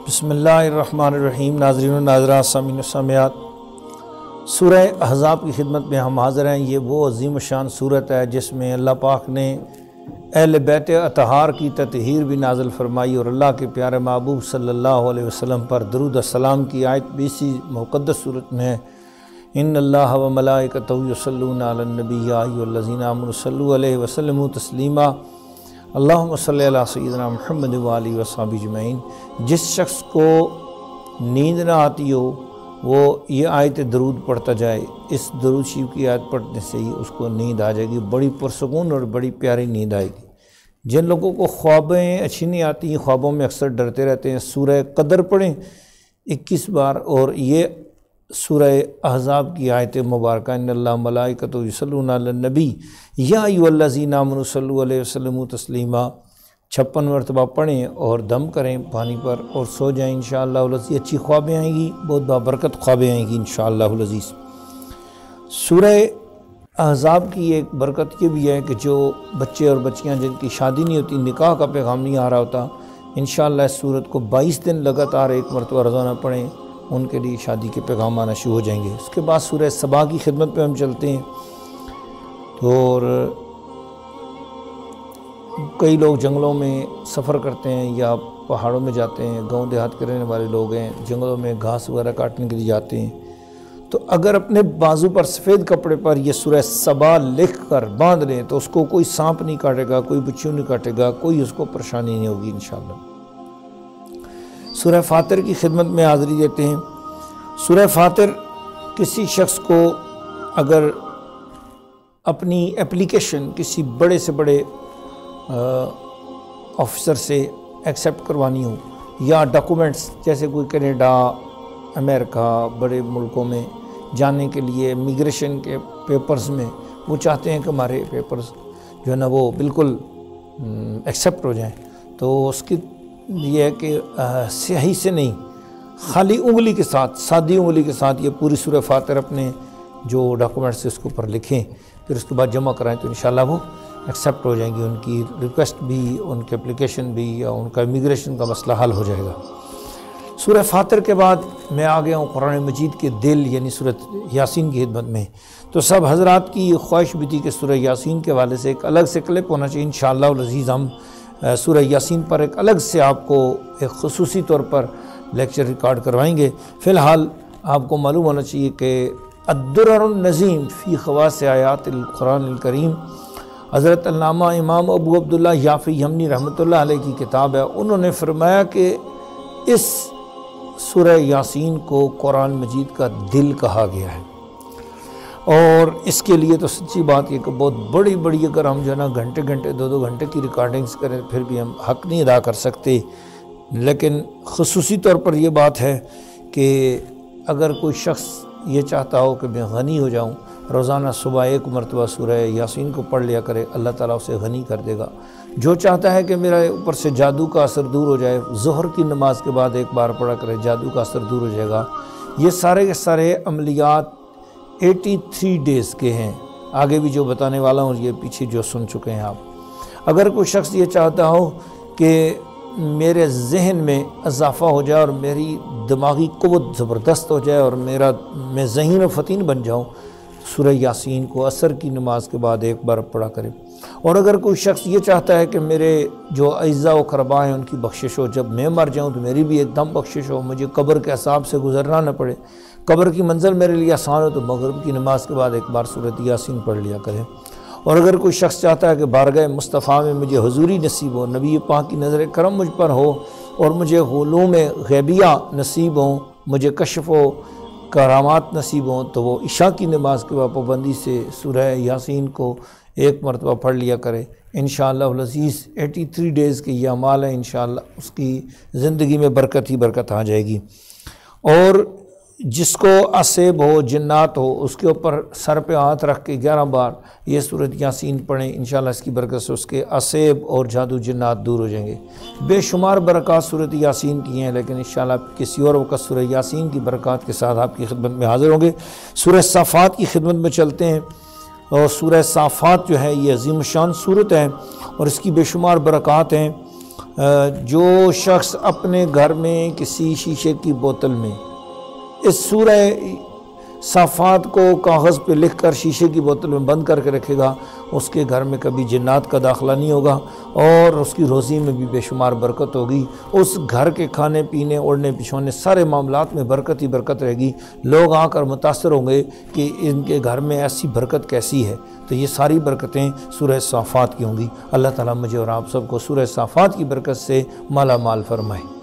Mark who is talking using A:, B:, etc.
A: بسم اللہ الرحمن الرحیم۔ ناظرین و ناظرات، سامعین و سامعات، سورہ احزاب کی خدمت میں ہم حاضر ہیں۔ یہ وہ عظیم الشان صورت ہے جس میں اللہ پاک نے اہل بیت اطہار کی تطہیر بھی نازل فرمائی اور اللہ کے پیارے محبوب صلی اللہ علیہ وسلم پر درود السلام کی آیت بھی اسی مقدس صورت میں ہے۔ ان اللہ و ملائکتہ یصلون علی النبی یا ایھا الذین آمنوا صلوا علیہ وسلموا تسلیما اللہم صلی علی سیدنا محمد وآلہ وصحبہ اجمعین۔ جس شخص کو نیند نہ آتی ہو وہ یہ آیت درود پڑھتا جائے، اس درود شریف کی آیت پڑھنے سے ہی اس کو نیند آ جائے گی، بڑی پرسکون اور بڑی پیاری نیند آئے گی۔ جن لوگوں کو خوابیں اچھی نہیں آتی، خوابوں میں اکثر ڈرتے رہتے ہیں، سورہ قدر پڑھیں 21 بار، اور یہ سورہ احزاب کی آیت مبارکہ ان اللہ ملائکتہ یصلون علی النبی یا ایھا الذین آمنوا صلوا علیہ وسلم تسلیما 56 مرتبہ پڑھیں اور دم کریں پانی پر اور سو جائیں انشاءاللہ العزیز۔ اچھی خوابیں آئیں گی، بہت بابرکت خوابیں آئیں گی انشاءاللہ العزیز۔ سورہ احزاب کی ایک برکت یہ بھی ہے کہ جو بچے اور بچیاں جن کی شادی نہیں ہوتی، نکاح کا پیغام نہیں آ رہا ہوتا، انشاءاللہ اس سورت کو 22 دن لگاتار ایک مرتبہ روزانہ پڑھیں، ان کے لیے شادی کے پیغام آنا شروع ہو جائیں گے۔ اس کے بعد سورہ سبا کی خدمت پہ ہم چلتے ہیں۔ اور کئی لوگ جنگلوں میں سفر کرتے ہیں یا پہاڑوں میں جاتے ہیں، گاؤں دیہات کے رہنے والے لوگ ہیں، جنگلوں میں گھاس وغیرہ کاٹنے کے لیے جاتے ہیں، تو اگر اپنے بازو پر سفید کپڑے پر یہ سورہ سبا لکھ کر باندھ لیں تو اس کو کوئی سانپ نہیں کاٹے گا، کوئی بچھو نہیں کاٹے گا، کوئی اس کو پریشانی نہیں ہوگی انشاءاللہ۔ سورہ فاطر کی خدمت میں حاضری دیتے ہیں۔ سورہ فاطر کسی شخص کو اگر اپنی اپلیکیشن کسی بڑے سے بڑے آفیسر سے ایکسیپٹ کروانی ہو، یا ڈاکومنٹس جیسے کوئی کینیڈا، امریکہ، بڑے ملکوں میں جانے کے لیے امیگریشن کے پیپرز میں وہ چاہتے ہیں کہ ہمارے پیپرز جو ہے نا وہ بالکل ایکسیپٹ ہو جائیں، تو اس کی یہ ہے کہ سیاہی سے نہیں، خالی انگلی کے ساتھ، سادی انگلی کے ساتھ یہ پوری سورہ فاطر اپنے جو ڈاکومنٹس اس کے اوپر لکھیں، پھر اس کے بعد جمع کرائیں تو انشاءاللہ وہ ایکسیپٹ ہو جائیں گی، ان کی ریکویسٹ بھی، ان کی اپلیکیشن بھی، یا ان کا امیگریشن کا مسئلہ حل ہو جائے گا۔ سورہ فاطر کے بعد میں آ گیا ہوں قرآن مجید کے دل یعنی سورۃ یاسین کی خدمت میں۔ تو سب حضرات کی خواہش بھی تھی کہ سورہ یاسین کے حوالے سے ایک الگ سے کلپ ہونا چاہیے، انشاءاللہ العزیز ہم سورہ یاسین پر ایک الگ سے آپ کو ایک خصوصی طور پر لیکچر ریکارڈ کروائیں گے۔ فی الحال آپ کو معلوم ہونا چاہیے کہ الدرر النظیم فی خواص آیات القرآن الکریم حضرت علامہ امام ابو عبداللہ یافعی یمنی رحمۃ اللہ علیہ کی کتاب ہے۔ انہوں نے فرمایا کہ اس سورہ یاسین کو قرآن مجید کا دل کہا گیا ہے، اور اس کے لیے تو سچی بات یہ کہ بہت بڑی بڑی اگر ہم جو ہے نا گھنٹے 2 گھنٹے کی ریکارڈنگز کریں پھر بھی ہم حق نہیں ادا کر سکتے، لیکن خصوصی طور پر یہ بات ہے کہ اگر کوئی شخص یہ چاہتا ہو کہ میں غنی ہو جاؤں، روزانہ صبح 1 مرتبہ سورہ یاسین کو پڑھ لیا کرے، اللہ تعالیٰ اسے غنی کر دے گا۔ جو چاہتا ہے کہ میرا اوپر سے جادو کا اثر دور ہو جائے، ظہر کی نماز کے بعد 1 بار پڑھا کرے، جادو کا اثر دور ہو جائے گا۔ یہ سارے کے سارے عملیات 83 ڈیز کے ہیں، آگے بھی جو بتانے والا ہوں یہ پیچھے جو سن چکے ہیں آپ۔ اگر کوئی شخص یہ چاہتا ہو کہ میرے ذہن میں اضافہ ہو جائے اور میری دماغی قوت زبردست ہو جائے اور میں ذہین و فطین بن جاؤں، سورہ یاسین کو عصر کی نماز کے بعد 1 بار پڑھا کرے۔ اور اگر کوئی شخص یہ چاہتا ہے کہ میرے جو اعزاء و اقرباء ہیں ان کی بخشش ہو، جب میں مر جاؤں تو میری بھی ایک دم بخشش ہو، مجھے قبر کے عذاب سے گزرنا نہ پڑے، قبر کی منزل میرے لیے آسان ہو، تو مغرب کی نماز کے بعد 1 بار سورۃ یاسین پڑھ لیا کرے۔ اور اگر کوئی شخص چاہتا ہے کہ بارگاہ مصطفیٰ میں مجھے حضوری نصیب ہو، نبی پاک کی نظر کرم مجھ پر ہو، اور مجھے علوم غیبیہ نصیب ہوں، مجھے کشف و کرامات نصیب ہوں، تو وہ عشاء کی نماز کے بعد پابندی سے سورہ یاسین کو 1 مرتبہ پڑھ لیا کرے۔ انشاءاللہ العزیز 83 ڈیز کے یہ اعمال ہیں، انشاءاللہ اس کی زندگی میں برکت ہی برکت آ جائے گی۔ اور جس کو عصیب ہو، جنات ہو، اس کے اوپر سر پہ ہاتھ رکھ کے 11 بار یہ سورۃ یاسین پڑھیں، انشاءاللہ اس کی برکت سے اس کے عصیب اور جادو جنات دور ہو جائیں گے۔ بے شمار برکات سورۃ یاسین کی ہیں، لیکن انشاءاللہ کسی اور وقت سورہ یاسین کی برکات کے ساتھ آپ کی خدمت میں حاضر ہوں گے۔ سورہ صافات کی خدمت میں چلتے ہیں، اور سورہ صافات جو ہے یہ عظیم الشان صورت ہے اور اس کی بے شمار برکات ہیں۔ جو شخص اپنے گھر میں کسی شیشے کی بوتل میں اس سورہ صافات کو کاغذ پہ لکھ کر شیشے کی بوتل میں بند کر کے رکھے گا، اس کے گھر میں کبھی جنات کا داخلہ نہیں ہوگا اور اس کی روزی میں بھی بے شمار برکت ہوگی، اس گھر کے کھانے پینے اوڑھنے پچھونے سارے معاملات میں برکت ہی برکت رہے گی۔ لوگ آ کر متاثر ہوں گے کہ ان کے گھر میں ایسی برکت کیسی ہے۔ تو یہ ساری برکتیں سورہ صافات کی ہوں گی۔ اللہ تعالیٰ مجھے اور آپ سب کو سورہ صافات کی برکت سے مالا مال فرمائے۔